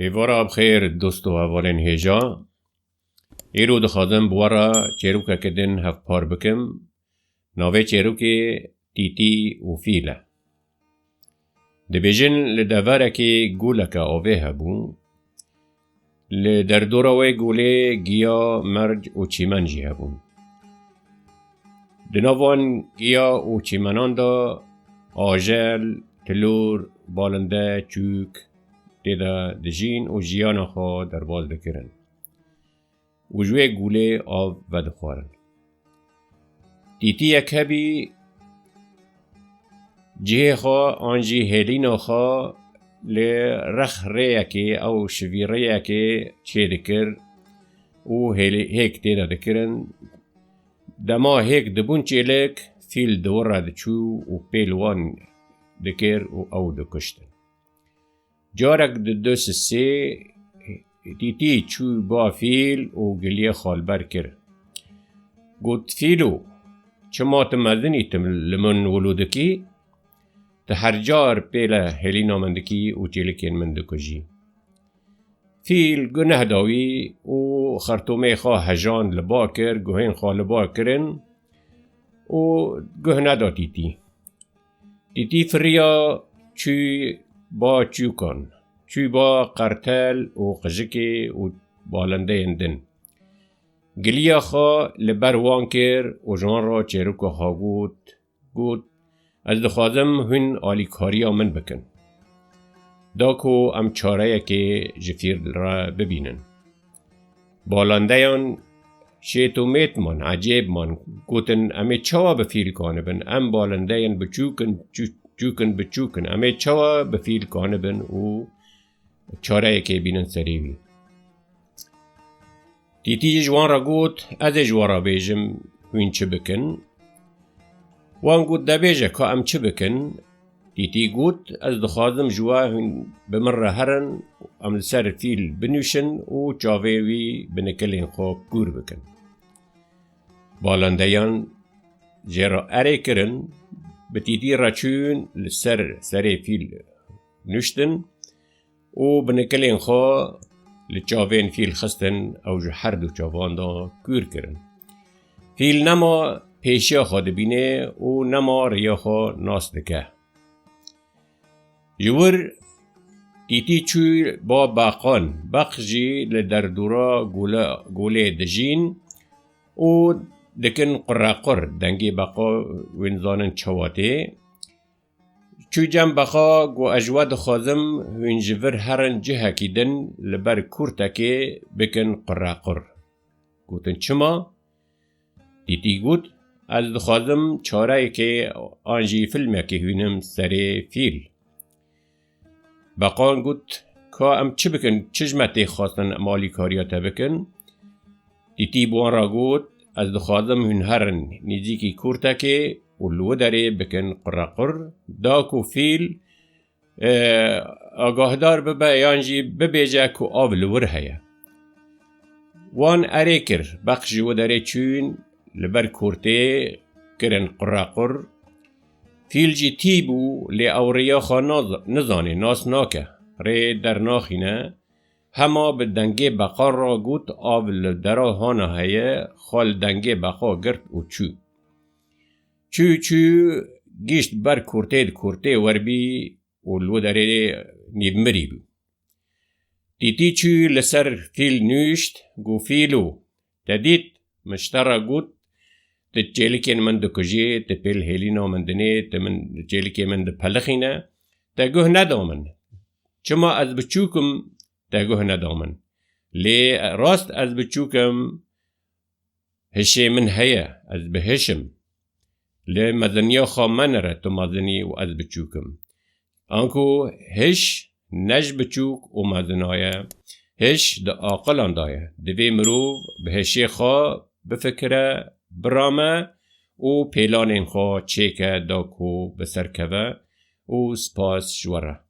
هیوارا بخیر دوستو اولین هیجا ایرو دخوادم بوارا چیروکا کدن هف پار بکم ناوه چیروکی تیتی و فیله دبیجن لدواره که گولکا آوه هبون لدردوراوه گوله گیا مرج و چیمنجی هبون دنوان گیا و چیمنان دا آجل، تلور، بالنده، چوک دیده دجین و جیان خواه در باز دکرن و جوه گوله آب و دخوارن تیتی یک هبی جه خواه آنجی هلین خواه لرخ ریکی او شوی ریکی چه دکر و هیک دیده دکرن دما هیک دبون چیلک فیل دور دچو و پیلوان دکر و او دکشتن جارک دوست سی تیتی چو با فیل و گلیه خالبر کر گوت فیلو چما تمدنی تم لمن ولودکی تهرجار پیلا هلینا مندکی و چیلکین مندکجی فیل گنه داوی و خرطومه خواه هجان لبا کر گوهین خواه لبا کرن و گوه ندا تیتی فریا چوی با چوکان چوی با قرتل و قجکی و بالنده اندن گلیا خواه لبر وان کر و جان را چیروکا خواه گوت از دخوازم هن آلیکاریا من بکن داکو ام چاره که جفیر را ببینن بالنده یان شیطو میت من عجیب من گوتن امی چوا بفیل کانه بن ام بالنده یان بچوکن امی چوا بفیل کانه بن و چاره که بینن سریوی تیتی جوان را گوت از جوان را بیجم وین چه بکن وان گوت دا بیجه که ام چه بکن تیتی گوت از دخوازم جوان بمر هرن ام سر فیل بنوشن و چاویوی بنکلین خواب گور بکن بالنده یان جرا اره کرن بتیتی را چون سر فیل نشتن و بنکلین خواه لچاوین فیل خستن او جو هر دو چاوان دا کور کرن فیل نما پیشیا خواه دبینه و نما ریا خواه ناس دکه جور تیتی چوی با باقان بخجی لدردورا گوله دجین و دکن قرقر دنگی بقا وینزانن چواته چو جم بخا گو اجواد خازم وینجور هرن جهه کیدن لبر کورتکی بکن قرقر گوتن چما؟ تیتی گوت از دخوازم چاره که آنجی فیلمه که هونم سر فیل بقان گوت که ام چه بکن چجمتی خواستن مالی کاریاتا بکن تیتی بوان را گوت از دخوازم هن هرن نیزیکی کورتکی ولو داره بکن قرقر داکو فیل آگاهدار ببا یانجی ببیجه که آب لور هیا وان اره کر بخشی و داره چون لبر کورته کرن قرقر فیل جی تیبو لی اوریا خواه نزانه ناس ناکه ری در ناخینه هما به دنگه بقار را گوت آب لدرا هانا هیا خال دنگه بقا گرد و چو گیشت بر کورته وربی و لو داره نیدمری بو تیتی چو لسر فیل نوشت گو فیلو تدید مشترا گوت تجیلکین من دکجی تپیل هلینا من دنه تمن جیلکی من دپلخینه تگوه ندامن چما از بچوکم تگوه ندامن لی راست از بچوکم هشه من هیا از بهشم لی مدنیا خواه من را تو مدنی و از بچوکم آنکو هش نج بچوک و مدنایه هش دا آقلان دایه دوی مروف به هشه خواه بفکره برامه و پیلان این خواه چیکه داکو بسرکوه و سپاس جوره